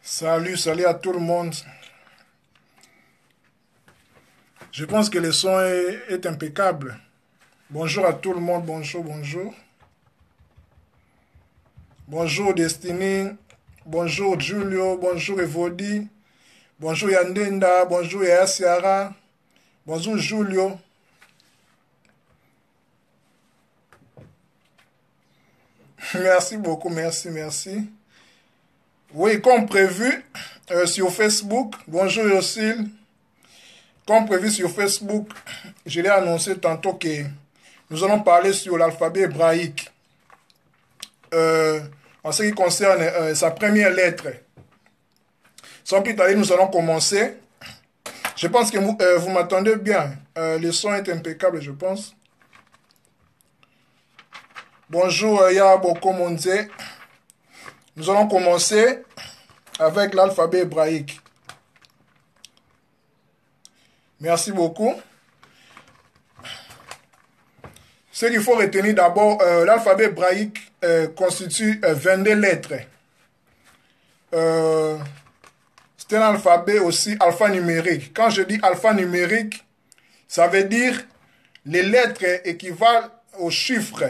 Salut, salut à tout le monde. Je pense que le son est impeccable. Bonjour à tout le monde, bonjour, bonjour. Bonjour Destiny, bonjour Julio, bonjour Evodi, bonjour Yandenda, bonjour Yasiara, bonjour Julio. Merci beaucoup, merci, merci. Oui, comme prévu sur Facebook, bonjour Yossil. Comme prévu sur Facebook, je l'ai annoncé tantôt que nous allons parler sur l'alphabet hébraïque en ce qui concerne sa première lettre. Sans plus tarder, nous allons commencer. Je pense que vous m'entendez bien. Le son est impeccable, je pense. Bonjour Yaboko Monze. Nous allons commencer avec l'alphabet hébraïque. Merci beaucoup. Ce qu'il faut retenir d'abord, l'alphabet hébraïque constitue 22 lettres. C'est un alphabet aussi alphanumérique. Quand je dis alphanumérique, ça veut dire les lettres équivalent aux chiffres.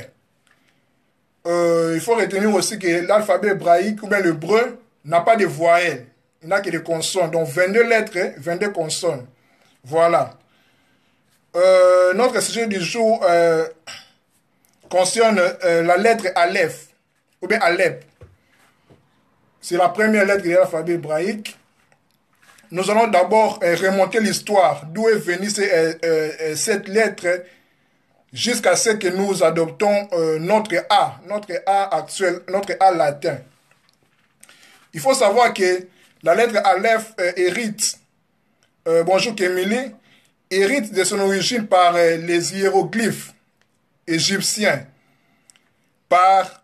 Il faut retenir aussi que l'alphabet hébraïque ou bien l'hébreu n'a pas de voyelles. Il n'a que des consonnes. Donc 22 lettres, 22 consonnes. Voilà. Notre sujet du jour concerne la lettre Aleph, ou bien Alep. C'est la première lettre de l'alphabet hébraïque. Nous allons d'abord remonter l'histoire, d'où est venue cette lettre, jusqu'à ce que nous adoptons notre A actuel, notre A latin. Il faut savoir que la lettre Aleph hérite, bonjour Kémili, hérite de son origine par les hiéroglyphes égyptiens, par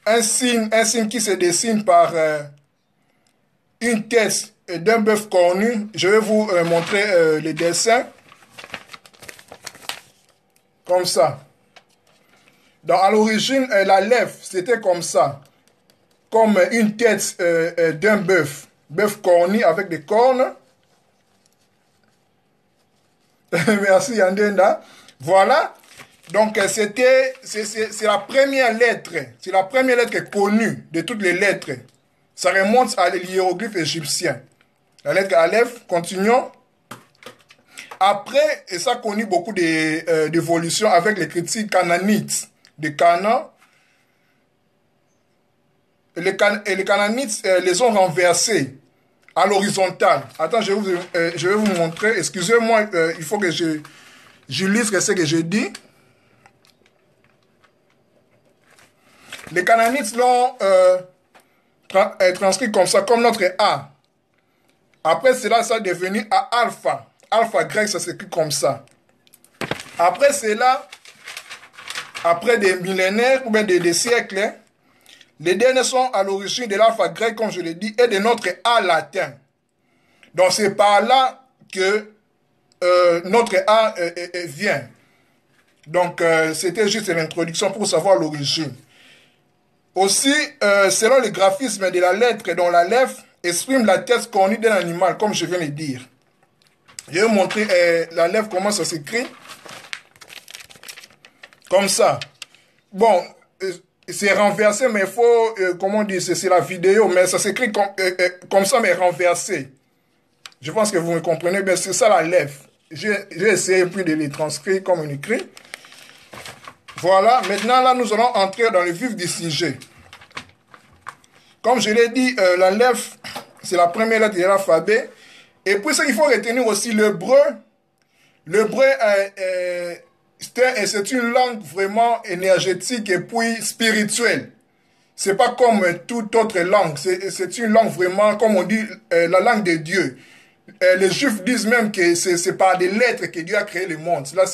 un signe qui se dessine par une tête d'un bœuf cornu. Je vais vous montrer les dessins. Comme ça. Donc à l'origine, la lèvre, c'était comme ça. Comme une tête d'un bœuf. Bœuf cornu avec des cornes. Merci Yandenda. Voilà. Donc c'est la première lettre. C'est la première lettre connue de toutes les lettres. Ça remonte à l'hiéroglyphe égyptien. La lettre Aleph, continuons. Après, et ça a connu beaucoup d'évolutions avec les critiques cananites de Canaan. Et les cananites les ont renversés à l'horizontale. Attends, je vais vous montrer. Excusez-moi, il faut que je lise ce que j'ai dit. Les cananites l'ont transcrit comme ça, comme notre A. Après cela, ça est devenu à alpha. Alpha grec, ça s'écrit comme ça. Après cela, après des millénaires ou bien des siècles, les derniers sont à l'origine de l'alpha grec, comme je l'ai dit, et de notre A latin. Donc c'est par là que notre A vient. Donc c'était juste l'introduction pour savoir l'origine. Aussi, selon le graphisme de la lettre, dont la lèvre exprime la tête cornue d'un animal, comme je viens de dire. Je vais vous montrer la lèvre, comment ça s'écrit. Comme ça. Bon, c'est renversé, mais il faut, comment dire, c'est la vidéo, mais ça s'écrit comme ça, mais renversé. Je pense que vous me comprenez bien, c'est ça la lèvre. J'ai essayé puis de les transcrire comme on écrit. Voilà, maintenant là, nous allons entrer dans le vif du sujet. Comme je l'ai dit, la lèvre, c'est la première lettre de l'alphabet. Et puis, ce qu'il faut retenir aussi, l'hébreu. L'hébreu, c'est une langue vraiment énergétique et puis spirituelle. C'est pas comme toute autre langue. C'est une langue vraiment, comme on dit, la langue de Dieu. Les Juifs disent même que c'est par des lettres que Dieu a créé le monde. Là,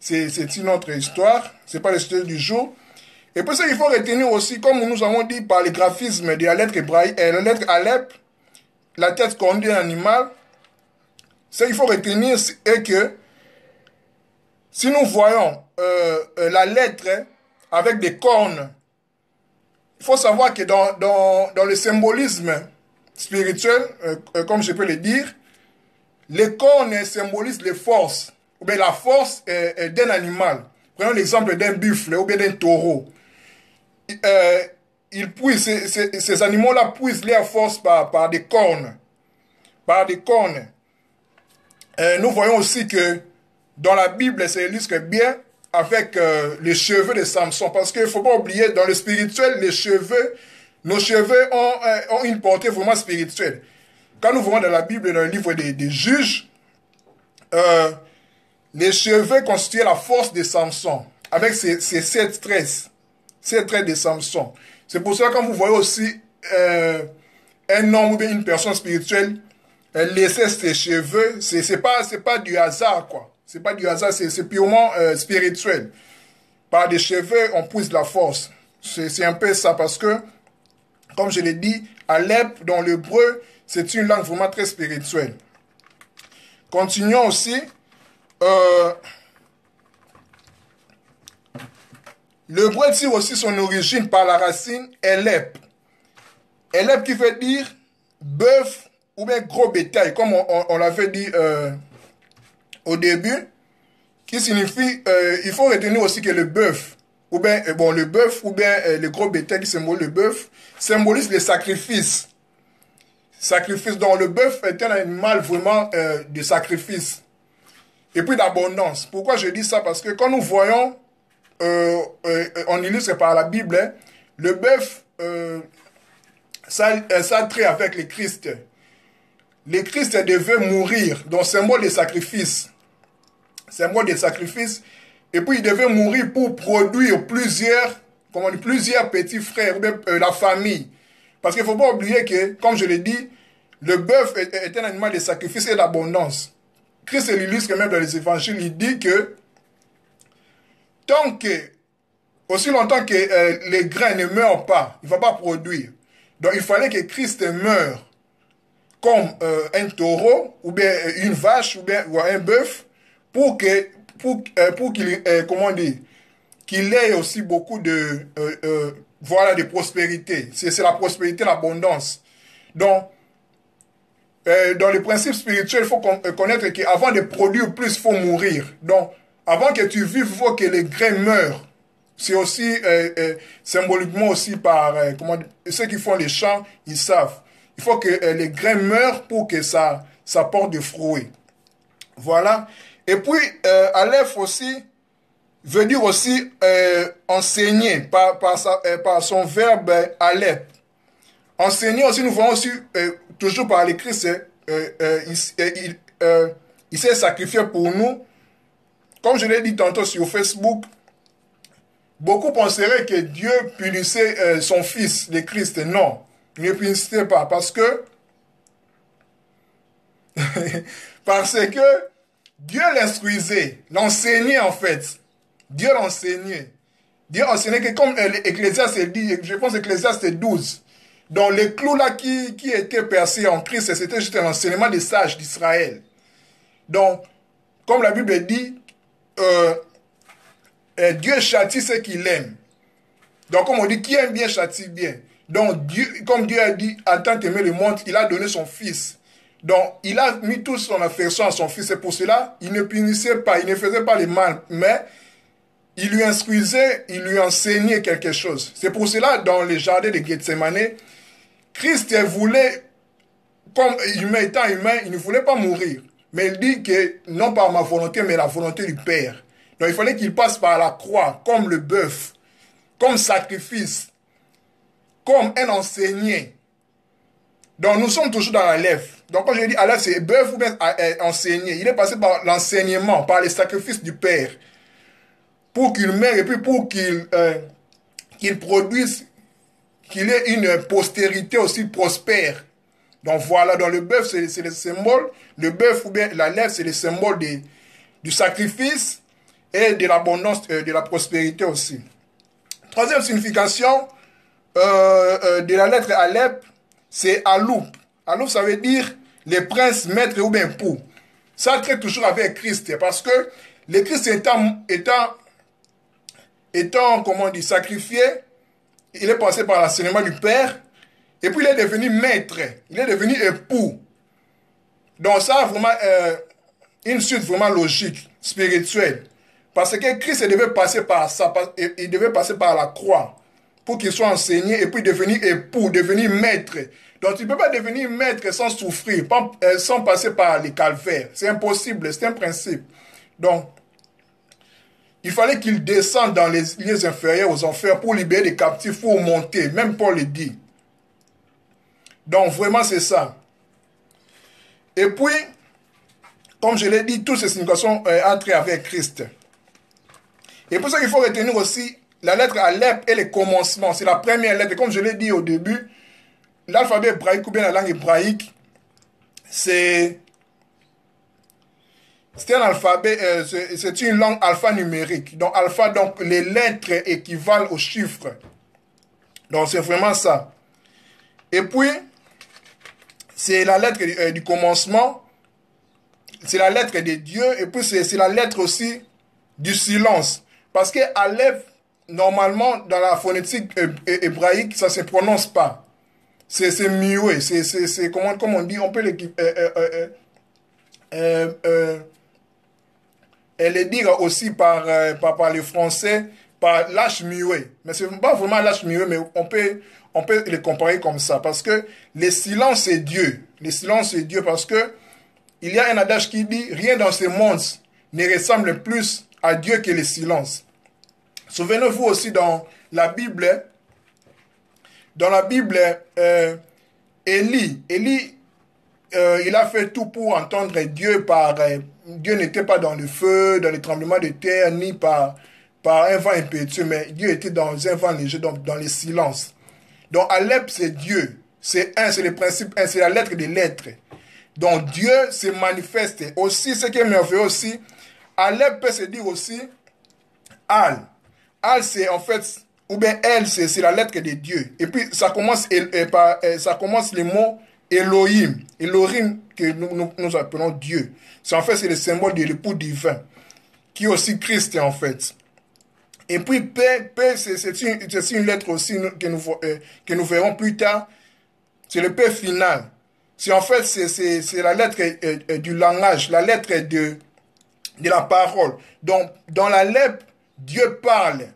c'est une autre histoire. C'est pas l'histoire du jour. Et puis, ce qu'il faut retenir aussi, comme nous avons dit par les graphismes de la lettre hébraïque, la lettre Alep, la tête cornue d'un animal, ce qu'il faut retenir est que si nous voyons la lettre avec des cornes il faut savoir que dans le symbolisme spirituel, comme je peux le dire, les cornes symbolisent les forces, ou bien la force d'un animal. Prenons l'exemple d'un buffle ou bien d'un taureau. Ces animaux-là puisent leur force par des cornes. Par des cornes. Nous voyons aussi que dans la Bible, ça illustre bien avec les cheveux de Samson. Parce qu'il ne faut pas oublier, dans le spirituel, nos cheveux ont une portée vraiment spirituelle. Quand nous voyons dans la Bible, dans le livre des Juges, les cheveux constituaient la force de Samson, avec ces 7 traits de Samson. C'est pour cela que quand vous voyez aussi un homme ou bien une personne spirituelle laisser ses cheveux, c'est pas du hasard, quoi. C'est pas du hasard, c'est purement spirituel. Par des cheveux, on pousse la force. C'est un peu ça, parce que, comme je l'ai dit, Alep, dans l'hébreu, c'est une langue vraiment très spirituelle. Continuons aussi. L'hébreu tire aussi son origine par la racine Elep. Elep qui veut dire bœuf ou bien gros bétail, comme on l'avait dit au début, qui signifie, il faut retenir aussi que le bœuf, ou bien, le bœuf, ou bien le gros bétail qui symbolise le bœuf, symbolise les sacrifices. Sacrifice, donc le bœuf est un animal vraiment de sacrifice. Et puis d'abondance. Pourquoi je dis ça? Parce que quand nous voyons, on illustre par la Bible, hein, le bœuf, ça trait avec le Christ. Le Christ devait mourir, donc symbole de sacrifice. Symbole de sacrifice. Et puis il devait mourir pour produire plusieurs petits frères, la famille. Parce qu'il ne faut pas oublier que, comme je l'ai dit, le bœuf est un animal de sacrifice et d'abondance. Christ l'illustre même dans les évangiles, il dit que aussi longtemps que les grains ne meurent pas, il ne va pas produire. Donc il fallait que Christ meure comme un taureau, ou bien une vache, ou un bœuf, pour qu'il qu'il ait aussi beaucoup de prospérité. C'est la prospérité, l'abondance. Donc, dans le principe spirituel, il faut connaître qu'avant de produire plus, il faut mourir. Donc, avant que tu vives, il faut que les grains meurent. C'est aussi symboliquement aussi par ceux qui font les champs, ils savent. Il faut que les grains meurent pour que ça porte des fruits. Voilà. Et puis, Aleph aussi veut dire aussi enseigner par son verbe Aleph. Enseigner aussi, nous voyons aussi, toujours par les Christ, il s'est sacrifié pour nous. Comme je l'ai dit tantôt sur Facebook, beaucoup penseraient que Dieu punissait son fils, le Christ. Non, il ne punissait pas, parce que Dieu l'instruisait, l'enseignait en fait. Dieu l'enseignait. Dieu enseignait que comme Ecclésiaste dit, je pense Ecclésiaste 12, donc les clous là qui étaient percés en Christ, c'était juste l'enseignement des sages d'Israël. Donc, comme la Bible dit, Dieu châtie ceux qu'il aime. Donc, comme on dit, qui aime bien châtie bien. Donc, Dieu, comme Dieu a dit, en tant qu'aimer le monde, il a donné son fils. Donc, il a mis toute son affection à son fils. C'est pour cela, il ne punissait pas, il ne faisait pas le mal, mais il lui instruisait, il lui enseignait quelque chose. C'est pour cela, dans le jardin de Gethsemane, Christ voulait, comme humain étant humain, il ne voulait pas mourir. Mais il dit que, non par ma volonté, mais la volonté du Père. Donc, il fallait qu'il passe par la croix, comme le bœuf, comme sacrifice, comme un enseigné. Donc, nous sommes toujours dans Aleph. Donc, quand je dis Aleph, c'est bœuf ou bien enseigné. Il est passé par l'enseignement, par les sacrifices du Père, pour qu'il meure et puis pour qu'il produise, qu'il ait une postérité aussi prospère. Donc, voilà, dans le bœuf, c'est le symbole, le bœuf ou bien l'Aleph, c'est le symbole du sacrifice et de l'abondance, de la prospérité aussi. Troisième signification de la lettre Aleph, c'est Aloup. Aloup, ça veut dire les princes, maîtres ou bien époux. Ça traite toujours avec Christ, parce que le Christ étant comment on dit, sacrifié, il est passé par l'enseignement du Père, et puis il est devenu maître, il est devenu époux. Donc ça a vraiment une suite vraiment logique, spirituelle. Parce que Christ devait passer par ça, il devait passer par la croix pour qu'il soit enseigné et puis devenir époux, devenir maître. Donc tu ne peux pas devenir maître sans souffrir, sans passer par les calvaires. C'est impossible, c'est un principe. Donc, il fallait qu'il descende dans les lieux inférieurs aux enfers pour libérer les captifs, pour monter. Même Paul le dit. Donc, vraiment, c'est ça. Et puis, comme je l'ai dit, toutes ces significations entrent avec Christ. Et pour ça qu'il faut retenir aussi la lettre Aleph et les commencements. C'est la première lettre. Comme je l'ai dit au début, l'alphabet hébraïque ou bien la langue hébraïque, c'est un alphabet, c'est une langue alphanumérique. Donc, alpha, donc les lettres équivalent aux chiffres. Donc, c'est vraiment ça. Et puis, c'est la lettre du commencement. C'est la lettre de Dieu. Et puis, c'est la lettre aussi du silence. Parce que Aleph, normalement, dans la phonétique hébraïque, ça ne se prononce pas. C'est muet. C'est comment on dit, on peut le dire aussi par les Français, par l'H muet. Mais ce n'est pas vraiment l'H muet, mais on peut les comparer comme ça. Parce que le silence, c'est Dieu. Le silence, c'est Dieu parce que il y a un adage qui dit « Rien dans ce monde ne ressemble plus à Dieu que le silence. » Souvenez-vous aussi dans la Bible, Élie, il a fait tout pour entendre Dieu Dieu n'était pas dans le feu, dans les tremblements de terre, ni par un vent impétueux, mais Dieu était dans un vent léger, donc dans le silence. Donc Aleph, c'est Dieu. C'est le principe un, c'est la lettre des lettres. Donc Dieu se manifeste. Aussi, ce qui est merveilleux aussi, Aleph peut se dire aussi Al. Al, c'est en fait, ou bien Elle, c'est la lettre de Dieu. Et puis, ça commence le mot Elohim. Elohim, que nous appelons Dieu. C'est en fait, c'est le symbole de l'époux divin, qui est aussi Christ, en fait. Et puis, P c'est une lettre aussi que nous verrons plus tard. C'est le P final. C'est en fait, c'est la lettre du langage, la lettre de la parole. Donc, dans la lettre, Dieu parle.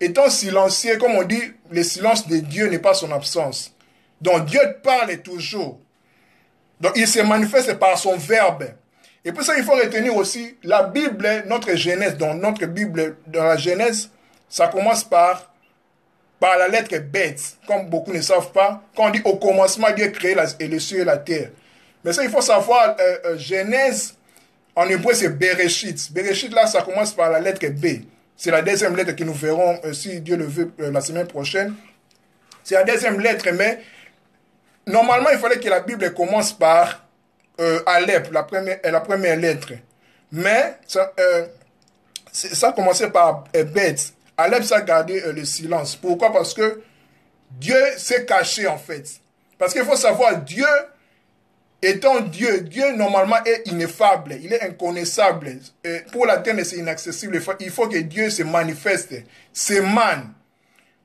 Étant silencieux, comme on dit, le silence de Dieu n'est pas son absence. Donc Dieu parle toujours. Donc il se manifeste par son verbe. Et pour ça, il faut retenir aussi la Bible, notre Genèse. Donc notre Bible, dans la Genèse, ça commence par la lettre bête. Comme beaucoup ne savent pas, quand on dit au commencement, Dieu créé les cieux et la terre. Mais ça, il faut savoir, Genèse, en hébreu, c'est Bereshit. Bereshit, là, ça commence par la lettre B. C'est la deuxième lettre que nous verrons, si Dieu le veut, la semaine prochaine. C'est la deuxième lettre, mais normalement, il fallait que la Bible commence par Aleph, la première lettre. Mais ça commençait par Beth. Aleph, ça a gardé le silence. Pourquoi? Parce que Dieu s'est caché, en fait. Parce qu'il faut savoir, Dieu, étant Dieu, Dieu normalement est ineffable, il est inconnaissable. Pour la terre, c'est inaccessible. Il faut que Dieu se manifeste, s'émane.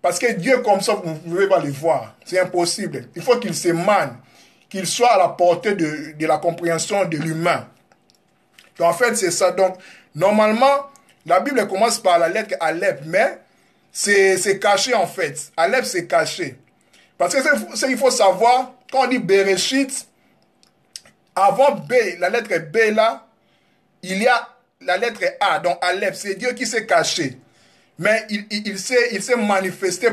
Parce que Dieu comme ça, vous ne pouvez pas le voir. C'est impossible. Il faut qu'il s'émane, qu'il soit à la portée de la compréhension de l'humain. Donc en fait, c'est ça. Donc normalement, la Bible commence par la lettre Aleph, mais c'est caché en fait. Aleph, c'est caché. Parce que ce qu'il faut savoir, quand on dit Bereshit, avant B, la lettre B là, il y a la lettre A, donc Aleph, c'est Dieu qui s'est caché. Mais il s'est manifesté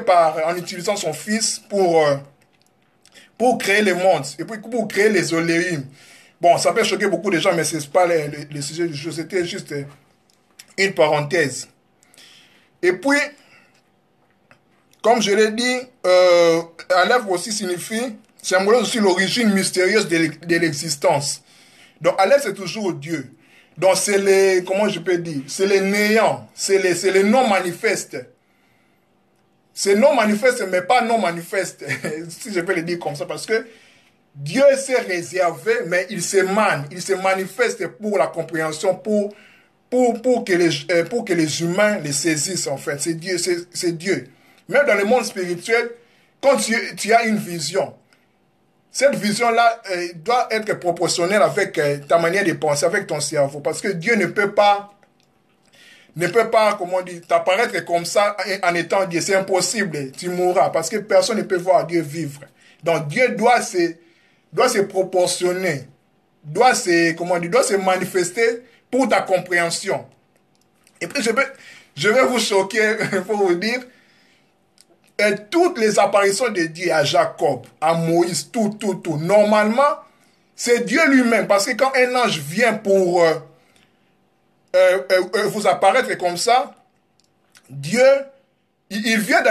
en utilisant son fils pour créer le monde, et puis pour créer les Oléim. Bon, ça peut choquer beaucoup de gens, mais ce n'est pas le sujet du jour, c'était juste une parenthèse. Et puis, comme je l'ai dit, Aleph aussi signifie, symbolise aussi l'origine mystérieuse de l'existence. Donc Aleph, c'est toujours Dieu. Donc c'est les, comment je peux dire, c'est les néants, c'est les non manifestes. C'est non manifeste, mais pas non manifeste, si je peux le dire comme ça, parce que Dieu s'est réservé, mais il se manifeste pour la compréhension, pour que les humains les saisissent en fait. C'est Dieu, c'est Dieu. Même dans le monde spirituel, quand tu as une vision, cette vision-là doit être proportionnelle avec ta manière de penser, avec ton cerveau. Parce que Dieu ne peut pas, comment on dit, t'apparaître comme ça en étant Dieu. C'est impossible, tu mourras. Parce que personne ne peut voir Dieu vivre. Donc Dieu doit se proportionner, doit se manifester pour ta compréhension. Et puis je vais vous choquer pour vous dire, toutes les apparitions de Dieu à Jacob, à Moïse, tout. Normalement, c'est Dieu lui-même. Parce que quand un ange vient pour vous apparaître comme ça, Dieu, il vient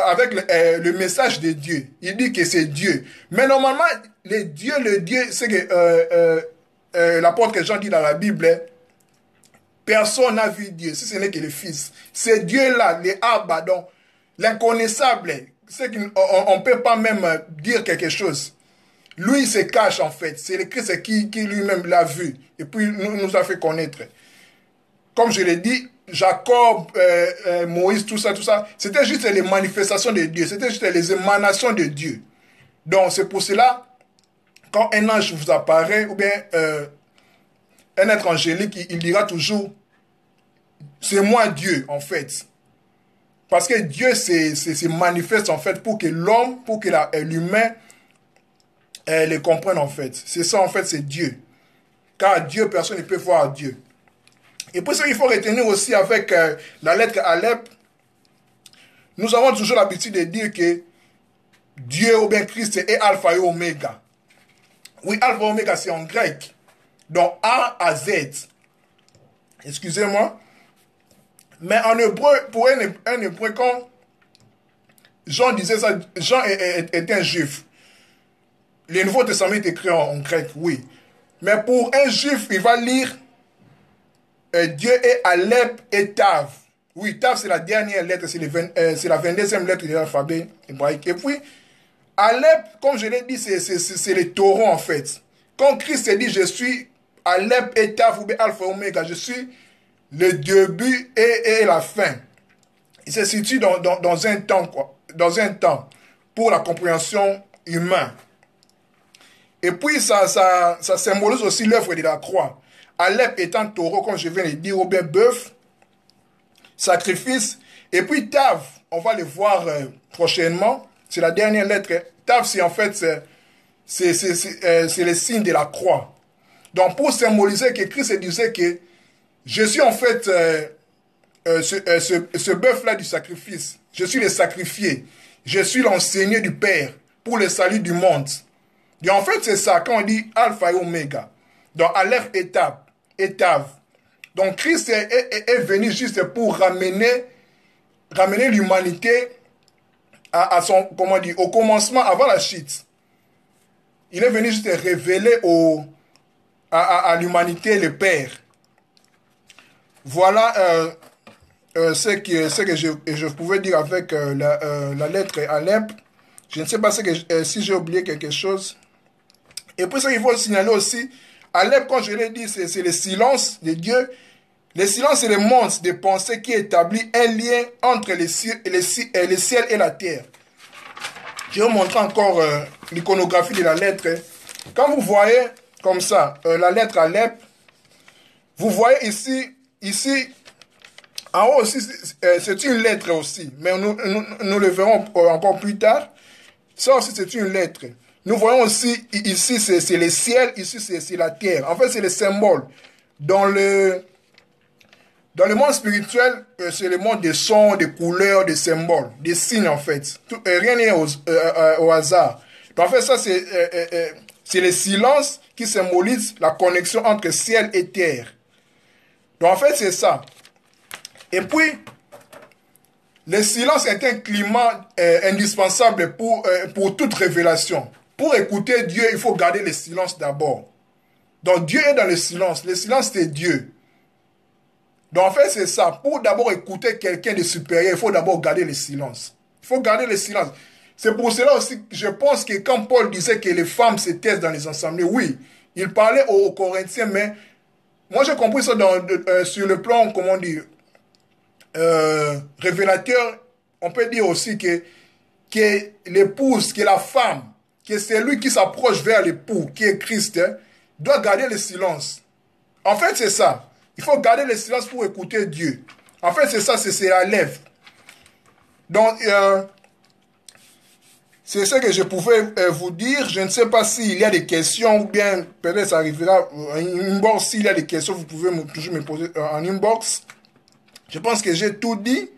avec le message de Dieu. Il dit que c'est Dieu. Mais normalement, le Dieu, c'est que l'apôtre Jean dit dans la Bible, personne n'a vu Dieu, si ce n'est que le Fils. C'est Dieu-là, le Abba, donc l'inconnaissable, c'est qu'on ne peut pas même dire quelque chose. Lui, il se cache en fait. C'est le Christ qui lui-même l'a vu et puis nous a fait connaître. Comme je l'ai dit, Jacob, Moïse, tout ça, c'était juste les manifestations de Dieu. C'était juste les émanations de Dieu. Donc c'est pour cela, quand un ange vous apparaît, ou bien un être angélique, il dira toujours, c'est moi Dieu en fait. Parce que Dieu se manifeste en fait pour que l'homme, pour que l'humain le comprenne en fait. C'est ça en fait, c'est Dieu. Car Dieu, personne ne peut voir Dieu. Et pour ça, il faut retenir aussi avec la lettre Aleph, nous avons toujours l'habitude de dire que Dieu ou bien Christ est Alpha et Oméga. Oui, Alpha et Oméga, c'est en grec. Donc A à Z. Excusez-moi. Mais en hébreu, pour un hébreu, quand Jean disait ça, Jean était un juif. Le Nouveau Testament est écrit en grec, oui. Mais pour un juif, il va lire Dieu est Aleph et Tav. Oui, Tav, c'est la dernière lettre, c'est la 22e lettre de l'alphabet hébraïque. Et puis, Aleph, comme je l'ai dit, c'est le taureau en fait. Quand Christ dit, je suis Aleph et Tav, ou bien Alpha et Oméga, je suis le début et la fin. Il se situe dans un temps, quoi. Dans un temps, pour la compréhension humaine. Et puis, ça symbolise aussi l'œuvre de la croix. Aleph étant taureau, comme je viens de dire, ou bien bœuf, sacrifice. Et puis Tav, on va le voir prochainement, c'est la dernière lettre. Tav, c'est en fait, c'est le signe de la croix. Donc, pour symboliser que Christ disait que je suis en fait ce bœuf-là du sacrifice. Je suis le sacrifié. Je suis l'enseigné du Père pour le salut du monde. Et en fait, c'est ça, quand on dit Alpha et Oméga. Donc, Aleph et Tav. Donc, Christ est venu juste pour ramener l'humanité à son, comment dire, au commencement, avant la chute. Il est venu juste révéler à l'humanité le Père. Voilà ce que je pouvais dire avec la lettre Aleph. Je ne sais pas si j'ai oublié quelque chose. Et puis, ça, il faut signaler aussi, Aleph, quand je l'ai dit, c'est le silence de Dieu. Le silence, c'est le monde de pensée qui établit un lien entre le ciel et la terre. Je vais vous montrer encore l'iconographie de la lettre. Quand vous voyez comme ça, la lettre Aleph, vous voyez ici, en haut aussi, c'est une lettre aussi. Mais nous le verrons encore plus tard. Ça aussi, c'est une lettre. Nous voyons aussi, ici, c'est le ciel, ici, c'est la terre. En fait, c'est le symbole. Dans le monde spirituel, c'est le monde des sons, des couleurs, des symboles, des signes, en fait. Rien n'est au hasard. Donc, en fait, ça, c'est le silence qui symbolise la connexion entre ciel et terre. Donc, en fait, c'est ça. Et puis, le silence est un climat indispensable pour toute révélation. Pour écouter Dieu, il faut garder le silence d'abord. Donc Dieu est dans le silence. Le silence, c'est Dieu. Donc en fait, c'est ça. Pour d'abord écouter quelqu'un de supérieur, il faut d'abord garder le silence. Il faut garder le silence. C'est pour cela aussi que je pense que quand Paul disait que les femmes se taisent dans les assemblées, oui, il parlait aux Corinthiens, mais moi j'ai compris ça sur le plan, comment dire, révélateur on peut dire aussi que l'épouse, que la femme, que c'est lui qui s'approche vers l'époux, qui est Christ, hein, doit garder le silence. En fait, c'est ça. Il faut garder le silence pour écouter Dieu. En fait, c'est ça, c'est la lèvre. Donc, c'est ce que je pouvais vous dire. Je ne sais pas s'il y a des questions ou bien peut-être ça arrivera en inbox. S'il y a des questions, vous pouvez toujours me poser en inbox. Je pense que j'ai tout dit.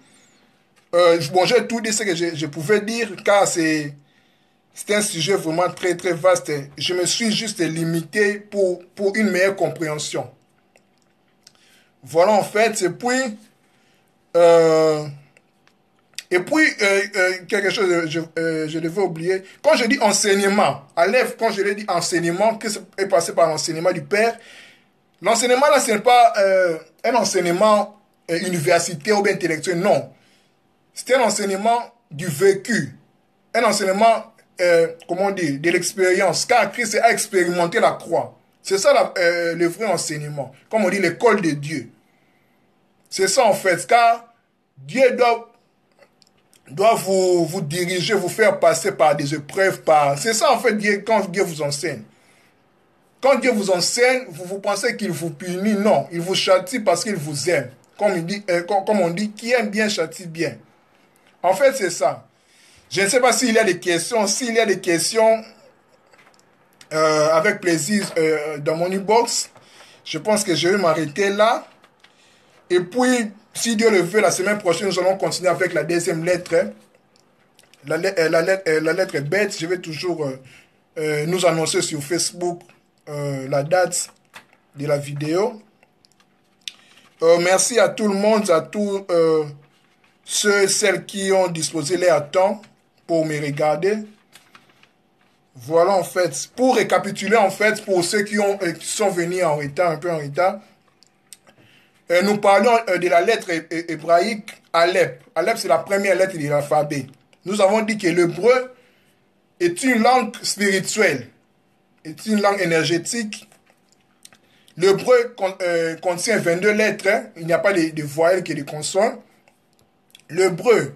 Bon, j'ai tout dit ce que je pouvais dire car c'est un sujet vraiment très très vaste. Je me suis juste limité pour une meilleure compréhension. Voilà en fait. Et puis, quelque chose je devais oublier. Quand je dis enseignement, à l'œuvre, quand je l'ai dit enseignement, qu'est-ce qui est passé par l'enseignement du Père? L'enseignement là, ce n'est pas un enseignement universitaire ou bien intellectuel, non. C'est un enseignement du vécu. Un enseignement, comment dire, de l'expérience. Car Christ a expérimenté la croix. C'est ça le vrai enseignement. Comme on dit, l'école de Dieu. C'est ça en fait. Car Dieu doit vous diriger, vous faire passer par des épreuves. C'est ça en fait quand Dieu vous enseigne. Quand Dieu vous enseigne, vous pensez qu'il vous punit. Non, il vous châtie parce qu'il vous aime. Comme on dit, qui aime bien châtie bien. En fait, c'est ça. Je ne sais pas s'il y a des questions. S'il y a des questions, avec plaisir dans mon inbox. Je pense que je vais m'arrêter là. Et puis, si Dieu le veut, la semaine prochaine, nous allons continuer avec la deuxième lettre. La lettre bête. Je vais toujours nous annoncer sur Facebook la date de la vidéo. Merci à tout le monde, à tous ceux et celles qui ont disposé leur temps pour me regarder. Voilà en fait. Pour récapituler en fait, pour ceux qui sont venus en retard, un peu en retard, nous parlons de la lettre hébraïque Aleph. Aleph, c'est la première lettre de l'alphabet. Nous avons dit que l'hébreu est une langue spirituelle, est une langue énergétique. L'hébreu contient 22 lettres. Hein. Il n'y a pas de voyelles que de consonnes. L'hébreu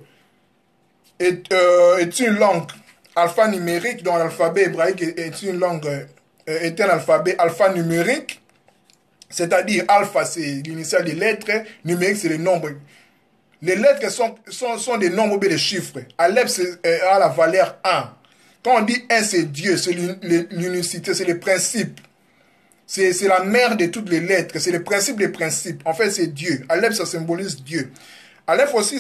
est une langue alphanumérique, dont l'alphabet hébraïque est une langue, est un alphabet alphanumérique. C'est-à-dire, alpha, c'est l'initiale des lettres, numérique, c'est les nombres. Les lettres sont des nombres ou des chiffres. Aleph, c'est à la valeur 1. Quand on dit 1, c'est Dieu, c'est l'unicité, c'est le principe. C'est la mère de toutes les lettres, c'est le principe des principes. En fait, c'est Dieu. Aleph, ça symbolise Dieu. Aleph aussi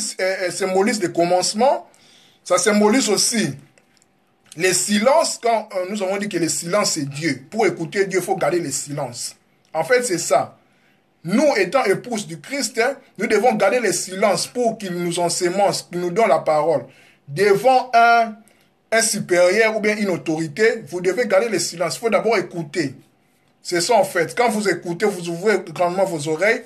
symbolise le commencement. Ça symbolise aussi les silences. Quand nous avons dit que le silence, c'est Dieu. Pour écouter Dieu, il faut garder le silence. En fait, c'est ça. Nous, étant épouses du Christ, hein, nous devons garder le silence pour qu'il nous ensémence, qu'il nous donne la parole. Devant un supérieur ou bien une autorité, vous devez garder le silence. Il faut d'abord écouter. C'est ça en fait. Quand vous écoutez, vous ouvrez grandement vos oreilles.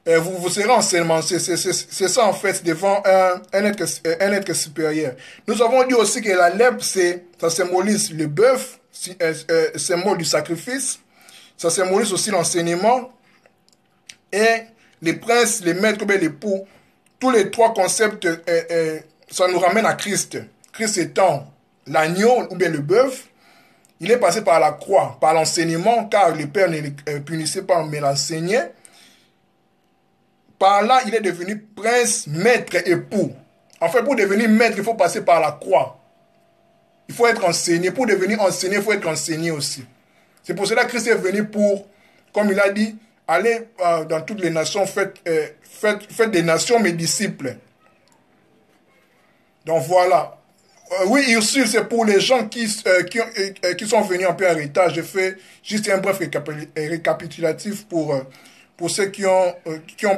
Vous serez enseignement. C'est ça en fait, devant un être supérieur. Nous avons dit aussi que la lèpre, ça symbolise le bœuf, symbole du sacrifice. Ça symbolise aussi l'enseignement. Et les princes, les maîtres, l'époux, tous les trois concepts, ça nous ramène à Christ. Christ étant l'agneau ou bien le bœuf. Il est passé par la croix, par l'enseignement, car le Père ne le punissait pas, mais l'enseignait. Par là, il est devenu prince, maître, époux. En fait, pour devenir maître, il faut passer par la croix. Il faut être enseigné. Pour devenir enseigné, il faut être enseigné aussi. C'est pour cela que Christ est venu pour, comme il a dit, aller dans toutes les nations, faites des nations mes disciples. Donc voilà. Oui, Ursule, c'est pour les gens qui sont venus un peu en retard. Je fais juste un bref récapitulatif pour ceux qui ont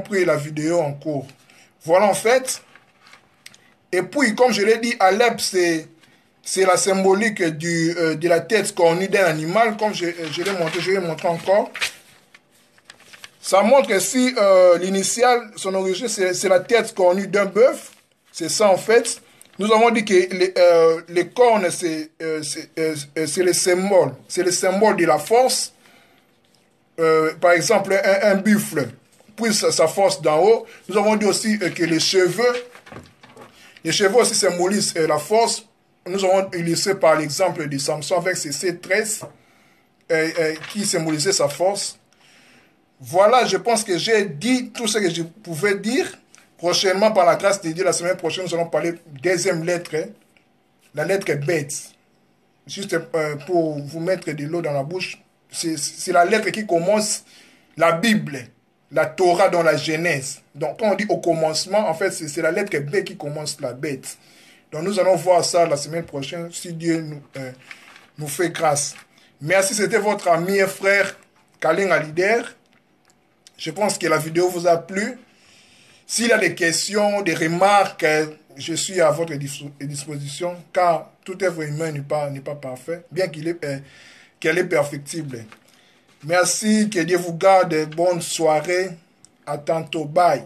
pris la vidéo en cours. Voilà en fait. Et puis, comme je l'ai dit, Aleph, c'est la symbolique de la tête cornue d'un animal. Comme je l'ai montré encore. Ça montre si l'initiale, son origine, c'est la tête cornue d'un bœuf. C'est ça en fait. Nous avons dit que les cornes, c'est le symbole. C'est le symbole de la force. Par exemple, un buffle, puise sa force d'en haut. Nous avons dit aussi que les cheveux aussi symbolisent la force. Nous avons illustré par l'exemple de Samson avec ses tresses qui symbolisaient sa force. Voilà, je pense que j'ai dit tout ce que je pouvais dire. Prochainement, par la grâce de Dieu, la semaine prochaine, nous allons parler deuxième lettre, la lettre bête. Juste pour vous mettre de l'eau dans la bouche. C'est la lettre qui commence la Bible, la Torah dans la Genèse. Donc, quand on dit au commencement, en fait, c'est la lettre B qui commence la bête. Donc, nous allons voir ça la semaine prochaine, si Dieu nous fait grâce. Merci, c'était votre ami et frère, Kalinga Leader. Je pense que la vidéo vous a plu. S'il y a des questions, des remarques, je suis à votre disposition, car tout être humain n'est pas parfait, bien qu'elle est perfectible. Merci, que Dieu vous garde, bonne soirée, à tantôt, bye.